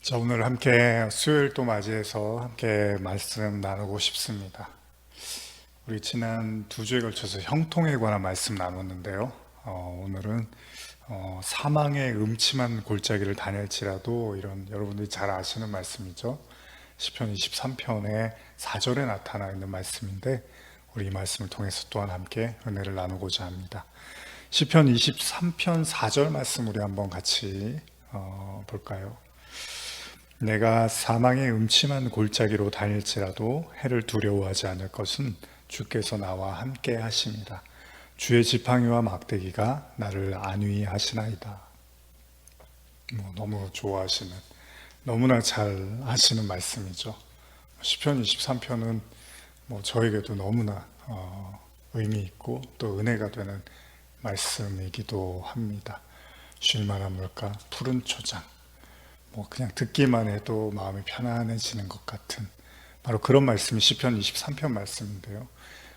자, 오늘 함께 수요일 또 맞이해서 함께 말씀 나누고 싶습니다. 우리 지난 2주에 걸쳐서 형통에 관한 말씀 나눴는데요. 오늘은 사망의 음침한 골짜기를 다닐지라도, 이런 여러분들이 잘 아시는 말씀이죠. 시편 23편의 4절에 나타나 있는 말씀인데, 우리 이 말씀을 통해서 또한 함께 은혜를 나누고자 합니다. 시편 23편 4절 말씀 우리 한번 같이 볼까요? 내가 사망의 음침한 골짜기로 다닐지라도 해를 두려워하지 않을 것은 주께서 나와 함께 하심이라. 주의 지팡이와 막대기가 나를 안위하시나이다. 너무 좋아하시는, 너무나 잘 하시는 말씀이죠. 시편 23편은 저에게도 너무나 의미 있고 또 은혜가 되는 말씀이기도 합니다. 쉴만한 물가, 푸른 초장, 그냥 듣기만 해도 마음이 편안해지는 것 같은 바로 그런 말씀이 시편 23편 말씀인데요.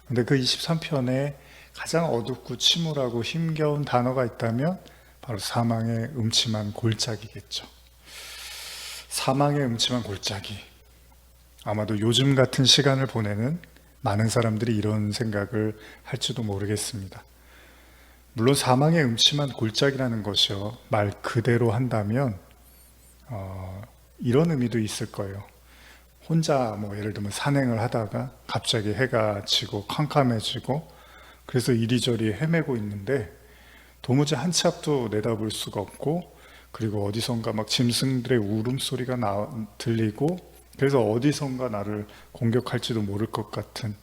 근데 그 23편에 가장 어둡고 침울하고 힘겨운 단어가 있다면 바로 사망의 음침한 골짜기겠죠. 사망의 음침한 골짜기. 아마도 요즘 같은 시간을 보내는 많은 사람들이 이런 생각을 할지도 모르겠습니다. 물론 사망의 음침한 골짜기라는 것이요, 말 그대로 한다면 이런 의미도 있을 거예요. 혼자 예를 들면 산행을 하다가 갑자기 해가 지고 캄캄해지고, 그래서 이리저리 헤매고 있는데 도무지 한 치 앞도 내다볼 수가 없고, 그리고 어디선가 짐승들의 울음소리가 들리고, 그래서 어디선가 나를 공격할지도 모를 것 같은,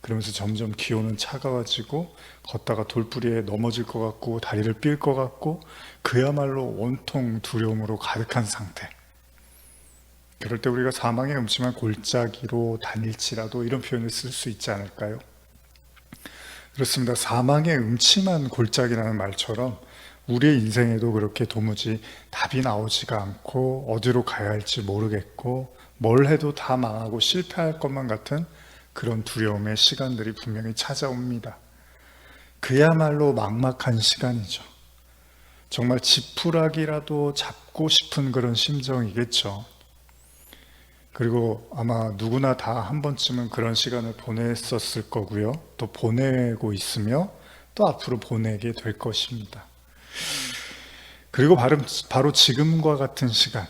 그러면서 점점 기온은 차가워지고 걷다가 돌부리에 넘어질 것 같고 다리를 삘 것 같고, 그야말로 온통 두려움으로 가득한 상태. 그럴 때 우리가 사망의 음침한 골짜기로 다닐지라도 이런 표현을 쓸 수 있지 않을까요? 그렇습니다. 사망의 음침한 골짜기라는 말처럼 우리의 인생에도 그렇게 도무지 답이 나오지가 않고 어디로 가야 할지 모르겠고 뭘 해도 다 망하고 실패할 것만 같은 그런 두려움의 시간들이 분명히 찾아옵니다. 그야말로 막막한 시간이죠. 정말 지푸라기라도 잡고 싶은 그런 심정이겠죠. 그리고 아마 누구나 다 한 번쯤은 그런 시간을 보냈었을 거고요. 또 보내고 있으며 또 앞으로 보내게 될 것입니다. 그리고 바로 지금과 같은 시간,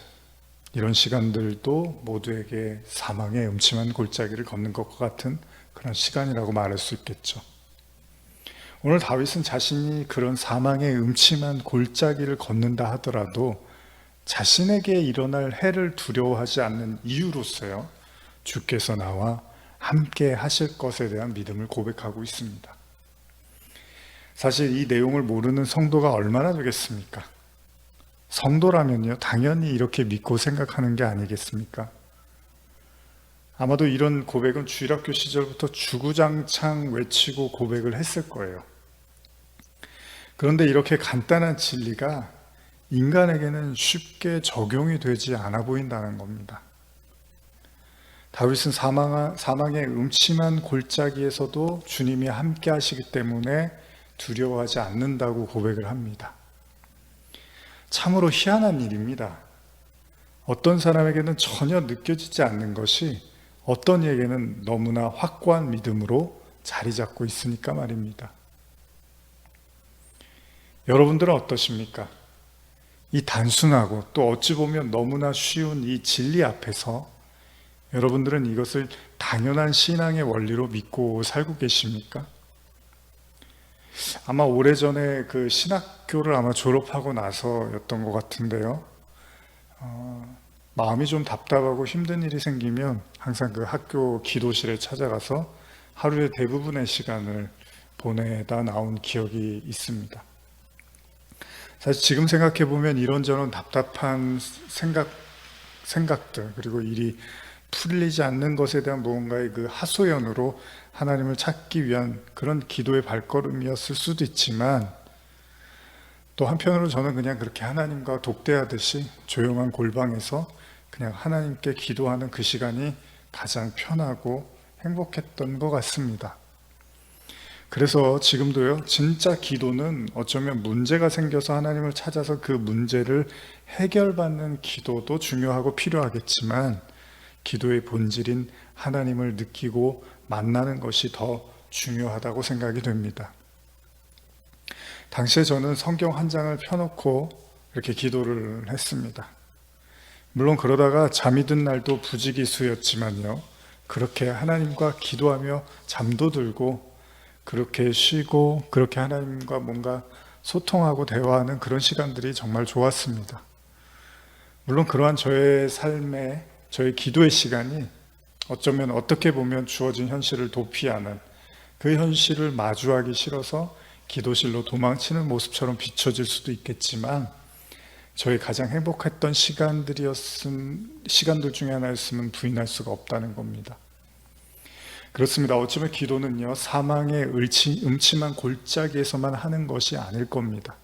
이런 시간들도 모두에게 사망의 음침한 골짜기를 걷는 것과 같은 그런 시간이라고 말할 수 있겠죠. 오늘 다윗은 자신이 그런 사망의 음침한 골짜기를 걷는다 하더라도 자신에게 일어날 해를 두려워하지 않는 이유로서요, 주께서 나와 함께 하실 것에 대한 믿음을 고백하고 있습니다. 사실 이 내용을 모르는 성도가 얼마나 되겠습니까? 성도라면요, 당연히 이렇게 믿고 생각하는 게 아니겠습니까? 아마도 이런 고백은 주일학교 시절부터 주구장창 외치고 고백을 했을 거예요. 그런데 이렇게 간단한 진리가 인간에게는 쉽게 적용이 되지 않아 보인다는 겁니다. 다윗은 사망의 음침한 골짜기에서도 주님이 함께 하시기 때문에 두려워하지 않는다고 고백을 합니다. 참으로 희한한 일입니다. 어떤 사람에게는 전혀 느껴지지 않는 것이 어떤 이에게는 너무나 확고한 믿음으로 자리 잡고 있으니까 말입니다. 여러분들은 어떠십니까? 이 단순하고 또 어찌 보면 너무나 쉬운 이 진리 앞에서 여러분들은 이것을 당연한 신앙의 원리로 믿고 살고 계십니까? 아마 오래전에 그 신학교를 아마 졸업하고 나서였던 것 같은데요. 마음이 좀 답답하고 힘든 일이 생기면 항상 그 학교 기도실에 찾아가서 하루의 대부분의 시간을 보내다 나온 기억이 있습니다. 사실 지금 생각해 보면 이런저런 답답한 생각들, 그리고 일이 풀리지 않는 것에 대한 무언가의 그 하소연으로 하나님을 찾기 위한 그런 기도의 발걸음이었을 수도 있지만, 또 한편으로 저는 그냥 그렇게 하나님과 독대하듯이 조용한 골방에서 그냥 하나님께 기도하는 그 시간이 가장 편하고 행복했던 것 같습니다. 그래서 지금도요, 진짜 기도는 어쩌면 문제가 생겨서 하나님을 찾아서 그 문제를 해결받는 기도도 중요하고 필요하겠지만, 기도의 본질인 하나님을 느끼고 만나는 것이 더 중요하다고 생각이 됩니다. 당시에 저는 성경 한 장을 펴놓고 이렇게 기도를 했습니다. 물론 그러다가 잠이 든 날도 부지기수였지만요, 그렇게 하나님과 기도하며 잠도 들고, 그렇게 쉬고, 그렇게 하나님과 뭔가 소통하고 대화하는 그런 시간들이 정말 좋았습니다. 물론 그러한 저의 삶에, 저의 기도의 시간이 어쩌면 어떻게 보면 주어진 현실을 도피하는, 그 현실을 마주하기 싫어서 기도실로 도망치는 모습처럼 비춰질 수도 있겠지만, 저의 가장 행복했던 시간들 중에 하나였으면 부인할 수가 없다는 겁니다. 그렇습니다. 어쩌면 기도는요, 사망의 음침한 골짜기에서만 하는 것이 아닐 겁니다.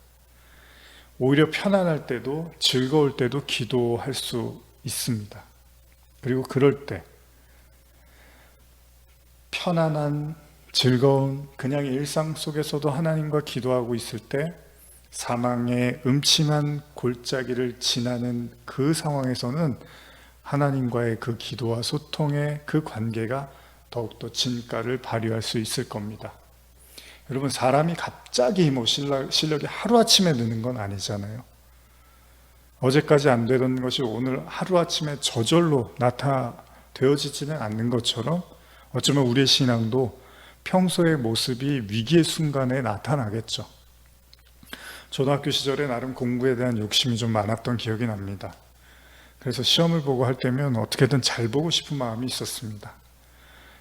오히려 편안할 때도, 즐거울 때도 기도할 수 있습니다. 그리고 그럴 때 편안한, 즐거운 그냥 일상 속에서도 하나님과 기도하고 있을 때, 사망의 음침한 골짜기를 지나는 그 상황에서는 하나님과의 그 기도와 소통의 그 관계가 더욱더 진가를 발휘할 수 있을 겁니다. 여러분, 사람이 갑자기 실력이 하루아침에 느는 건 아니잖아요. 어제까지 안 되던 것이 오늘 하루아침에 저절로 되어지지는 않는 것처럼, 어쩌면 우리의 신앙도 평소의 모습이 위기의 순간에 나타나겠죠. 초등학교 시절에 나름 공부에 대한 욕심이 좀 많았던 기억이 납니다. 그래서 시험을 보고 할 때면 어떻게든 잘 보고 싶은 마음이 있었습니다.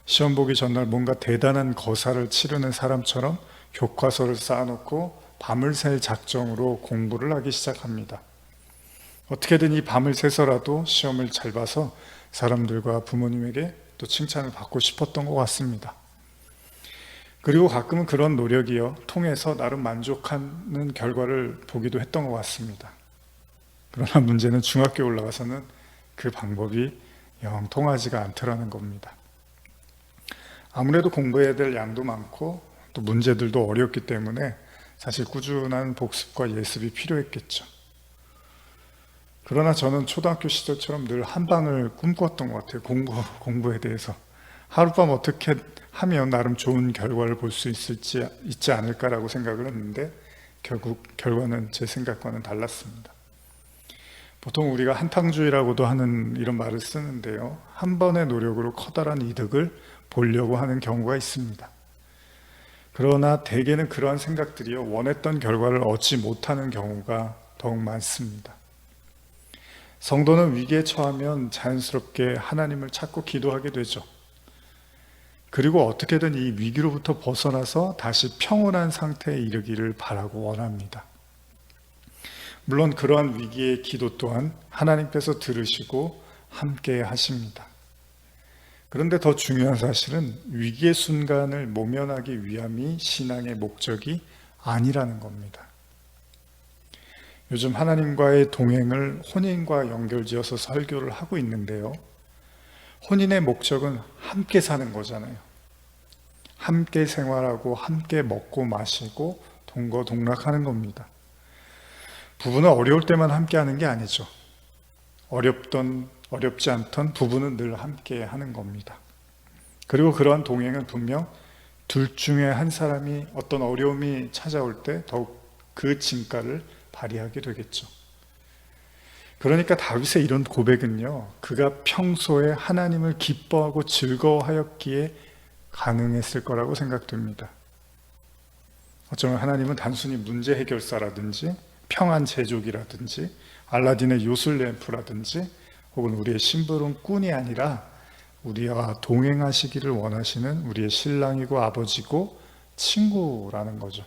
시험 보기 전날 뭔가 대단한 거사를 치르는 사람처럼 교과서를 쌓아놓고 밤을 샐 작정으로 공부를 하기 시작합니다. 어떻게든 이 밤을 새서라도 시험을 잘 봐서 사람들과 부모님에게 또 칭찬을 받고 싶었던 것 같습니다. 그리고 가끔은 그런 노력이요, 통해서 나름 만족하는 결과를 보기도 했던 것 같습니다. 그러나 문제는 중학교에 올라가서는 그 방법이 영 통하지가 않더라는 겁니다. 아무래도 공부해야 될 양도 많고 또 문제들도 어렵기 때문에 사실 꾸준한 복습과 예습이 필요했겠죠. 그러나 저는 초등학교 시절처럼 늘 한 방을 꿈꿨던 것 같아요. 공부에 대해서. 하룻밤 어떻게 하면 나름 좋은 결과를 볼 수 있지 않을까라고 생각을 했는데, 결국 결과는 제 생각과는 달랐습니다. 보통 우리가 한탕주의라고도 하는 이런 말을 쓰는데요, 한 번의 노력으로 커다란 이득을 보려고 하는 경우가 있습니다. 그러나 대개는 그러한 생각들이요, 원했던 결과를 얻지 못하는 경우가 더욱 많습니다. 성도는 위기에 처하면 자연스럽게 하나님을 찾고 기도하게 되죠. 그리고 어떻게든 이 위기로부터 벗어나서 다시 평온한 상태에 이르기를 바라고 원합니다. 물론 그러한 위기의 기도 또한 하나님께서 들으시고 함께 하십니다. 그런데 더 중요한 사실은 위기의 순간을 모면하기 위함이 신앙의 목적이 아니라는 겁니다. 요즘 하나님과의 동행을 혼인과 연결지어서 설교를 하고 있는데요, 혼인의 목적은 함께 사는 거잖아요. 함께 생활하고 함께 먹고 마시고 동거동락하는 겁니다. 부부는 어려울 때만 함께 하는 게 아니죠. 어렵지 않던 부부는 늘 함께 하는 겁니다. 그리고 그러한 동행은 분명 둘 중에 한 사람이 어떤 어려움이 찾아올 때 더욱 그 진가를 발휘하게 되겠죠. 그러니까 다윗의 이런 고백은요, 그가 평소에 하나님을 기뻐하고 즐거워하였기에 가능했을 거라고 생각됩니다. 어쩌면 하나님은 단순히 문제 해결사라든지 평안 제조기라든지 알라딘의 요술 램프라든지 혹은 우리의 심부름꾼이 아니라 우리와 동행하시기를 원하시는 우리의 신랑이고 아버지고 친구라는 거죠.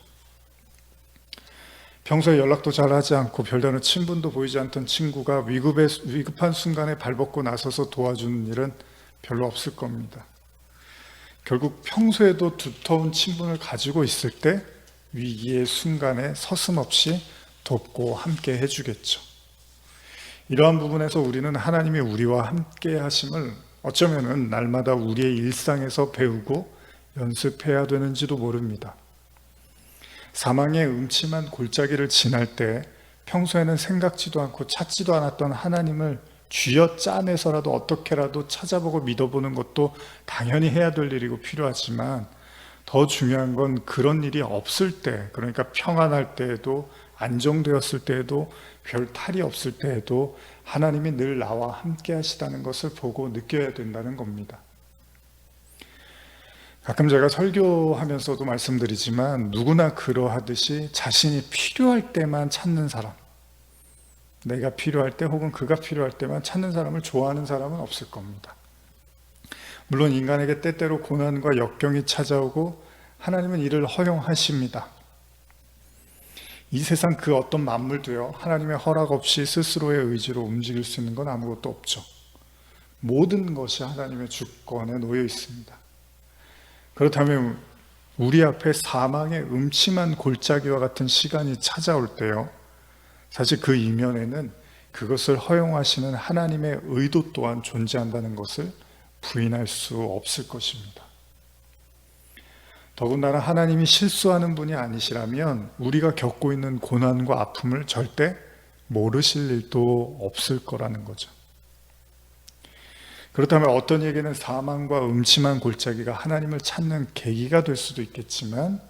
평소에 연락도 잘하지 않고 별다른 친분도 보이지 않던 친구가 위급한 순간에 발벗고 나서서 도와주는 일은 별로 없을 겁니다. 결국 평소에도 두터운 친분을 가지고 있을 때 위기의 순간에 서슴없이 돕고 함께 해주겠죠. 이러한 부분에서 우리는 하나님이 우리와 함께 하심을 어쩌면은 날마다 우리의 일상에서 배우고 연습해야 되는지도 모릅니다. 사망의 음침한 골짜기를 지날 때 평소에는 생각지도 않고 찾지도 않았던 하나님을 쥐어 짜내서라도 어떻게라도 찾아보고 믿어보는 것도 당연히 해야 될 일이고 필요하지만, 더 중요한 건 그런 일이 없을 때, 그러니까 평안할 때에도, 안정되었을 때에도, 별 탈이 없을 때에도 하나님이 늘 나와 함께 하시다는 것을 보고 느껴야 된다는 겁니다. 가끔 제가 설교하면서도 말씀드리지만, 누구나 그러하듯이 자신이 필요할 때만 찾는 사람, 내가 필요할 때 혹은 그가 필요할 때만 찾는 사람을 좋아하는 사람은 없을 겁니다. 물론 인간에게 때때로 고난과 역경이 찾아오고 하나님은 이를 허용하십니다. 이 세상 그 어떤 만물도요, 하나님의 허락 없이 스스로의 의지로 움직일 수 있는 건 아무것도 없죠. 모든 것이 하나님의 주권에 놓여 있습니다. 그렇다면 우리 앞에 사망의 음침한 골짜기와 같은 시간이 찾아올 때요, 사실 그 이면에는 그것을 허용하시는 하나님의 의도 또한 존재한다는 것을 부인할 수 없을 것입니다. 더군다나 하나님이 실수하는 분이 아니시라면 우리가 겪고 있는 고난과 아픔을 절대 모르실 일도 없을 거라는 거죠. 그렇다면 어떤 이에게는 사망과 음침한 골짜기가 하나님을 찾는 계기가 될 수도 있겠지만,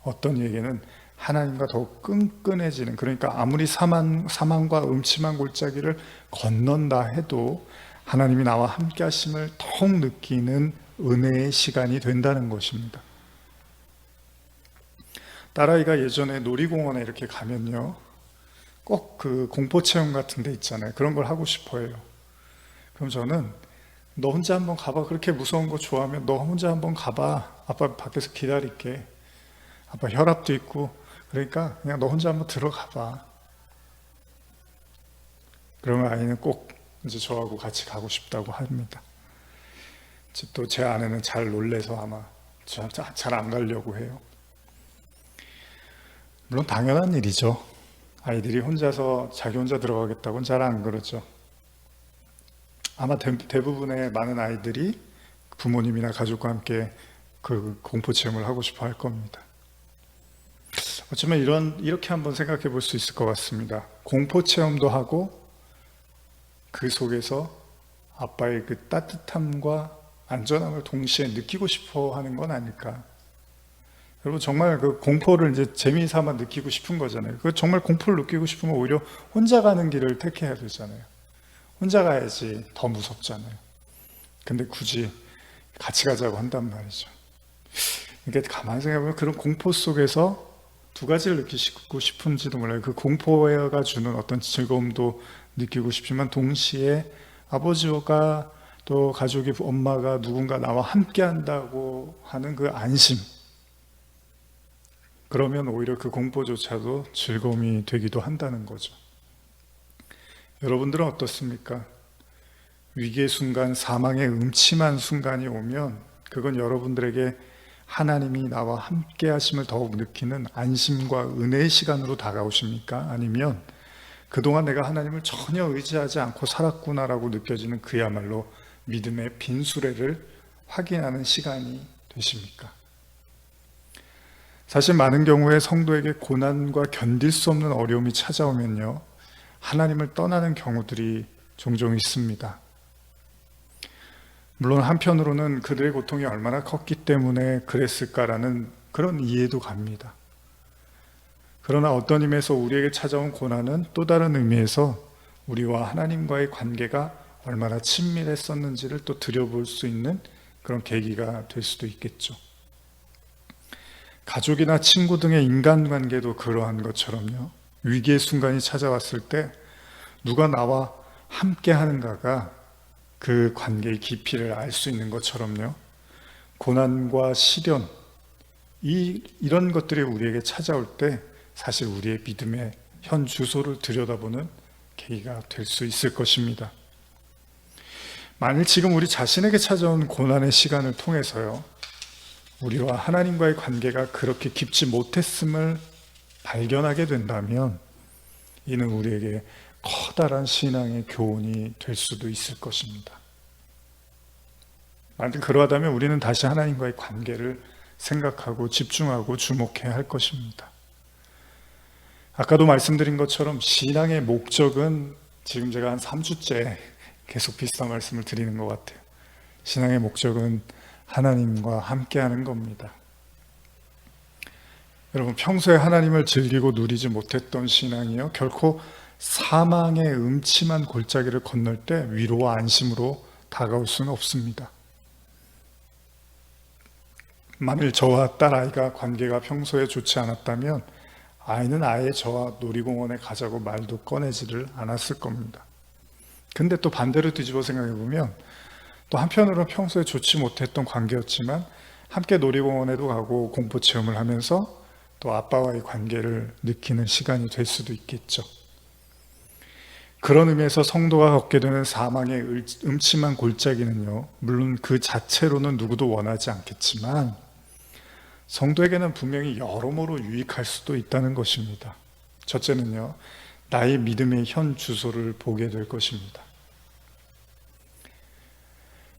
어떤 이에게는 하나님과 더욱 끈끈해지는, 그러니까 아무리 사망과 음침한 골짜기를 건넌다 해도 하나님이 나와 함께 하심을 더욱 느끼는 은혜의 시간이 된다는 것입니다. 딸아이가 예전에 놀이공원에 이렇게 가면요, 꼭 그 공포체험 같은 데 있잖아요. 그런 걸 하고 싶어 해요. 그럼 저는 너 혼자 한번 가봐. 그렇게 무서운 거 좋아하면 너 혼자 한번 가봐. 아빠 밖에서 기다릴게. 아빠 혈압도 있고 그러니까 그냥 너 혼자 한번 들어가 봐. 그러면 아이는 꼭 이제 저하고 같이 가고 싶다고 합니다. 또 제 아내는 잘 놀래서 아마 잘 안 가려고 해요. 물론 당연한 일이죠. 아이들이 혼자서 자기 혼자 들어가겠다고는 잘 안 그러죠. 아마 대부분의 많은 아이들이 부모님이나 가족과 함께 그 공포 체험을 하고 싶어 할 겁니다. 어쩌면 이렇게 한번 생각해 볼 수 있을 것 같습니다. 공포 체험도 하고 그 속에서 아빠의 그 따뜻함과 안전함을 동시에 느끼고 싶어 하는 건 아닐까. 여러분, 정말 그 공포를 이제 재미삼아 느끼고 싶은 거잖아요. 그 정말 공포를 느끼고 싶으면 오히려 혼자 가는 길을 택해야 되잖아요. 혼자 가야지 더 무섭잖아요. 근데 굳이 같이 가자고 한단 말이죠. 이게 가만히 생각해보면 그런 공포 속에서 두 가지를 느끼고 싶은지도 몰라요. 그 공포가 주는 어떤 즐거움도 느끼고 싶지만, 동시에 아버지가 또 가족이, 엄마가 누군가 나와 함께 한다고 하는 그 안심, 그러면 오히려 그 공포조차도 즐거움이 되기도 한다는 거죠. 여러분들은 어떻습니까? 위기의 순간, 사망의 음침한 순간이 오면 그건 여러분들에게 하나님이 나와 함께 하심을 더욱 느끼는 안심과 은혜의 시간으로 다가오십니까? 아니면 그동안 내가 하나님을 전혀 의지하지 않고 살았구나라고 느껴지는 그야말로 믿음의 빈수레를 확인하는 시간이 되십니까? 사실 많은 경우에 성도에게 고난과 견딜 수 없는 어려움이 찾아오면요, 하나님을 떠나는 경우들이 종종 있습니다. 물론 한편으로는 그들의 고통이 얼마나 컸기 때문에 그랬을까라는 그런 이해도 갑니다. 그러나 어떤 의미에서 우리에게 찾아온 고난은 또 다른 의미에서 우리와 하나님과의 관계가 얼마나 친밀했었는지를 또 들여볼 수 있는 그런 계기가 될 수도 있겠죠. 가족이나 친구 등의 인간관계도 그러한 것처럼요, 위기의 순간이 찾아왔을 때 누가 나와 함께 하는가가 그 관계의 깊이를 알 수 있는 것처럼요, 고난과 시련, 이런 것들이 우리에게 찾아올 때 사실 우리의 믿음의 현 주소를 들여다보는 계기가 될 수 있을 것입니다. 만일 지금 우리 자신에게 찾아온 고난의 시간을 통해서요, 우리와 하나님과의 관계가 그렇게 깊지 못했음을 발견하게 된다면 이는 우리에게 커다란 신앙의 교훈이 될 수도 있을 것입니다. 만약 그러하다면 우리는 다시 하나님과의 관계를 생각하고 집중하고 주목해야 할 것입니다. 아까도 말씀드린 것처럼 신앙의 목적은 지금 제가 한 3주째 계속 비슷한 말씀을 드리는 것 같아요. 신앙의 목적은 하나님과 함께하는 겁니다. 여러분, 평소에 하나님을 즐기고 누리지 못했던 신앙이요, 결코 사망의 음침한 골짜기를 건널 때 위로와 안심으로 다가올 수는 없습니다. 만일 저와 딸아이가 관계가 평소에 좋지 않았다면 아이는 아예 저와 놀이공원에 가자고 말도 꺼내지를 않았을 겁니다. 근데 또 반대로 뒤집어 생각해 보면, 또 한편으로는 평소에 좋지 못했던 관계였지만 함께 놀이공원에도 가고 공포 체험을 하면서 또 아빠와의 관계를 느끼는 시간이 될 수도 있겠죠. 그런 의미에서 성도가 걷게 되는 사망의 음침한 골짜기는요, 물론 그 자체로는 누구도 원하지 않겠지만 성도에게는 분명히 여러모로 유익할 수도 있다는 것입니다. 첫째는요, 나의 믿음의 현 주소를 보게 될 것입니다.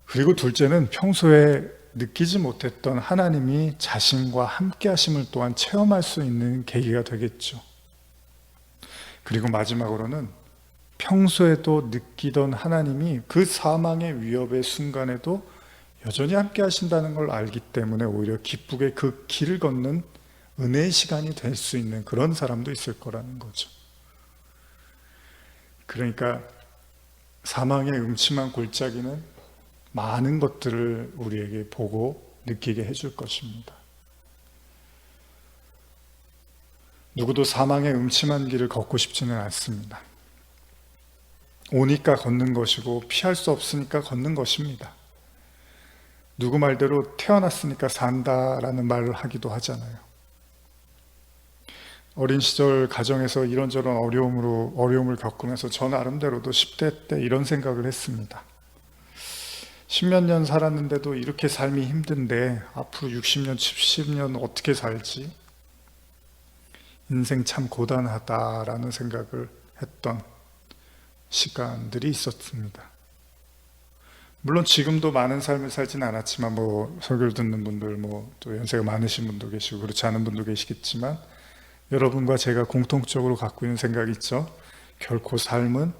그리고 둘째는 평소에 느끼지 못했던 하나님이 자신과 함께 하심을 또한 체험할 수 있는 계기가 되겠죠. 그리고 마지막으로는 평소에도 느끼던 하나님이 그 사망의 위협의 순간에도 여전히 함께 하신다는 걸 알기 때문에 오히려 기쁘게 그 길을 걷는 은혜의 시간이 될 수 있는 그런 사람도 있을 거라는 거죠. 그러니까 사망의 음침한 골짜기는 많은 것들을 우리에게 보고 느끼게 해줄 것입니다. 누구도 사망의 음침한 길을 걷고 싶지는 않습니다. 오니까 걷는 것이고 피할 수 없으니까 걷는 것입니다. 누구 말대로 태어났으니까 산다라는 말을 하기도 하잖아요. 어린 시절 가정에서 이런저런 어려움을 겪으면서 저 나름대로도 10대 때 이런 생각을 했습니다. 10몇 년 살았는데도 이렇게 삶이 힘든데 앞으로 60년, 70년 어떻게 살지? 인생 참 고단하다라는 생각을 했던 시간들이 있었습니다. 물론 지금도 많은 삶을 살지는 않았지만 설교를 듣는 분들 또 연세가 많으신 분도 계시고 그렇지 않은 분도 계시겠지만 여러분과 제가 공통적으로 갖고 있는 생각이 있죠. 결코 삶은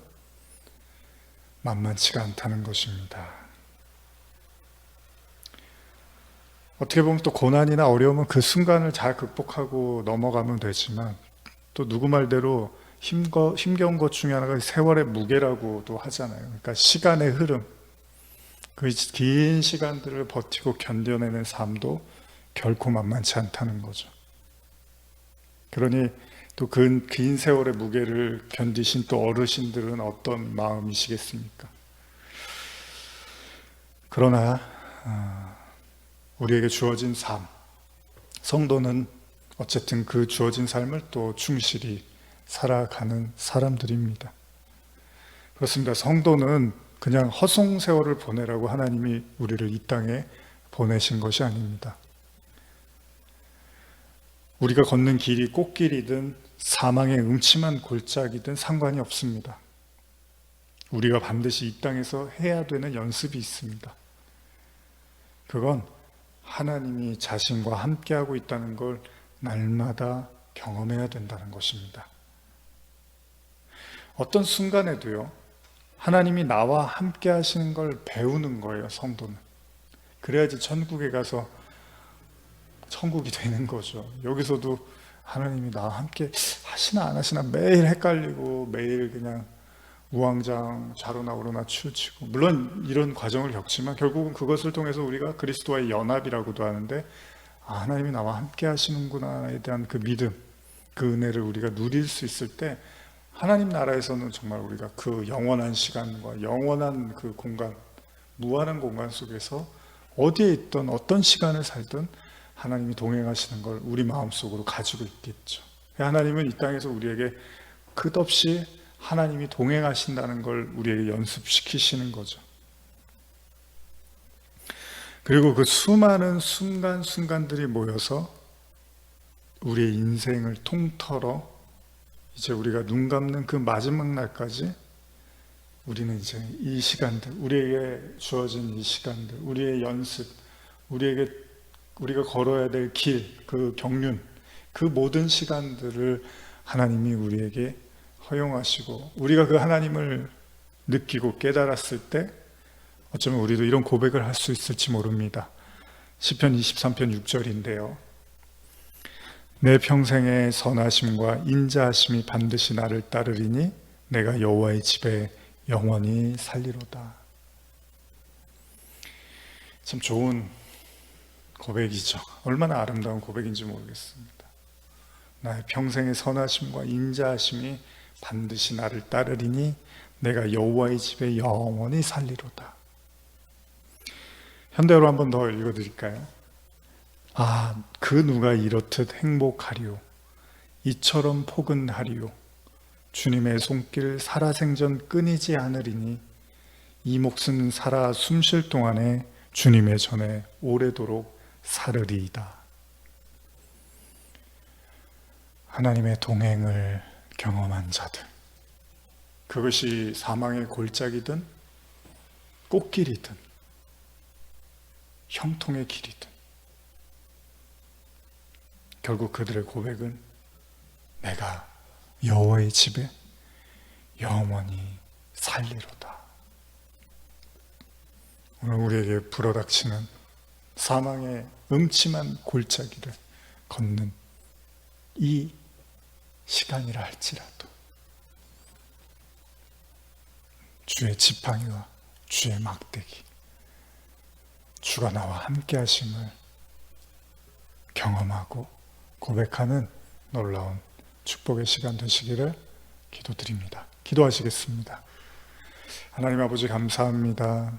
만만치가 않다는 것입니다. 어떻게 보면 또 고난이나 어려움은 그 순간을 잘 극복하고 넘어가면 되지만 또 누구 말대로 힘겨운 것 중에 하나가 세월의 무게라고도 하잖아요. 그러니까 시간의 흐름, 그 긴 시간들을 버티고 견뎌내는 삶도 결코 만만치 않다는 거죠. 그러니 또 그 긴 세월의 무게를 견디신 또 어르신들은 어떤 마음이시겠습니까? 그러나 우리에게 주어진 삶, 성도는 어쨌든 그 주어진 삶을 또 충실히 살아가는 사람들입니다. 그렇습니다. 성도는 그냥 허송세월을 보내라고 하나님이 우리를 이 땅에 보내신 것이 아닙니다. 우리가 걷는 길이 꽃길이든 사망의 음침한 골짜기든 상관이 없습니다. 우리가 반드시 이 땅에서 해야 되는 연습이 있습니다. 그건 하나님이 자신과 함께하고 있다는 걸 날마다 경험해야 된다는 것입니다. 어떤 순간에도요, 하나님이 나와 함께 하시는 걸 배우는 거예요, 성도는. 그래야지 천국에 가서 천국이 되는 거죠. 여기서도 하나님이 나와 함께 하시나 안 하시나 매일 헷갈리고 매일 그냥 우왕좌왕 좌로나 우로나 치우치고, 물론 이런 과정을 겪지만 결국은 그것을 통해서 우리가 그리스도와의 연합이라고도 하는데, 하나님이 나와 함께 하시는구나에 대한 그 믿음, 그 은혜를 우리가 누릴 수 있을 때 하나님 나라에서는 정말 우리가 그 영원한 시간과 영원한 그 공간, 무한한 공간 속에서 어디에 있든 어떤 시간을 살든 하나님이 동행하시는 걸 우리 마음속으로 가지고 있겠죠. 하나님은 이 땅에서 우리에게 끝없이 하나님이 동행하신다는 걸 우리에게 연습시키시는 거죠. 그리고 그 수많은 순간순간들이 모여서 우리의 인생을 통틀어 이제 우리가 눈 감는 그 마지막 날까지 우리는 이제 이 시간들, 우리에게 주어진 이 시간들, 우리의 연습, 우리에게 우리가 걸어야 될 길, 그 경륜, 그 모든 시간들을 하나님이 우리에게 허용하시고, 우리가 그 하나님을 느끼고 깨달았을 때 어쩌면 우리도 이런 고백을 할 수 있을지 모릅니다. 시편 23편 6절인데요. 내 평생의 선하심과 인자하심이 반드시 나를 따르리니 내가 여호와의 집에 영원히 살리로다. 참 좋은 고백이죠. 얼마나 아름다운 고백인지 모르겠습니다. 나의 평생의 선하심과 인자하심이 반드시 나를 따르리니 내가 여호와의 집에 영원히 살리로다. 현대어로 한 번 더 읽어드릴까요? 그 누가 이렇듯 행복하리요 이처럼 포근하리요 주님의 손길 살아생전 끊이지 않으리니 이 몫은 살아 숨쉴 동안에 주님의 전에 오래도록 살으리이다. 하나님의 동행을 경험한 자들, 그것이 사망의 골짜기든 꽃길이든 형통의 길이든, 결국 그들의 고백은 내가 여호와의 집에 영원히 살리로다. 오늘 우리에게 불어닥치는 사망의 음침한 골짜기를 걷는 이 시간이라 할지라도 주의 지팡이와 주의 막대기, 주가 나와 함께 하심을 경험하고 고백하는 놀라운 축복의 시간 되시기를 기도드립니다. 기도하시겠습니다. 하나님 아버지, 감사합니다.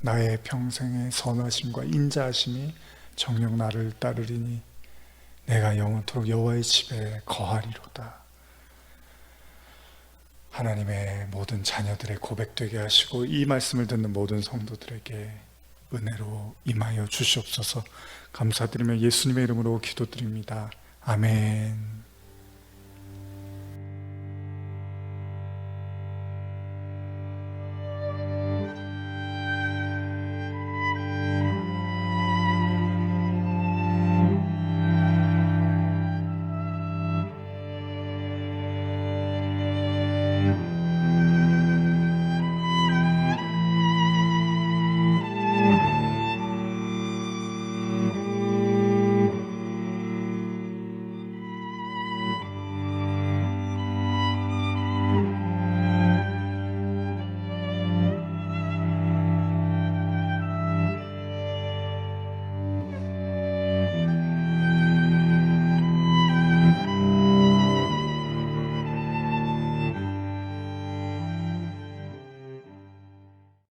나의 평생의 선하심과 인자하심이 정녕 나를 따르리니 내가 영원토록 여호와의 집에 거하리로다. 하나님의 모든 자녀들의 고백되게 하시고 이 말씀을 듣는 모든 성도들에게 은혜로 임하여 주시옵소서. 감사드리며 예수님의 이름으로 기도드립니다. 아멘.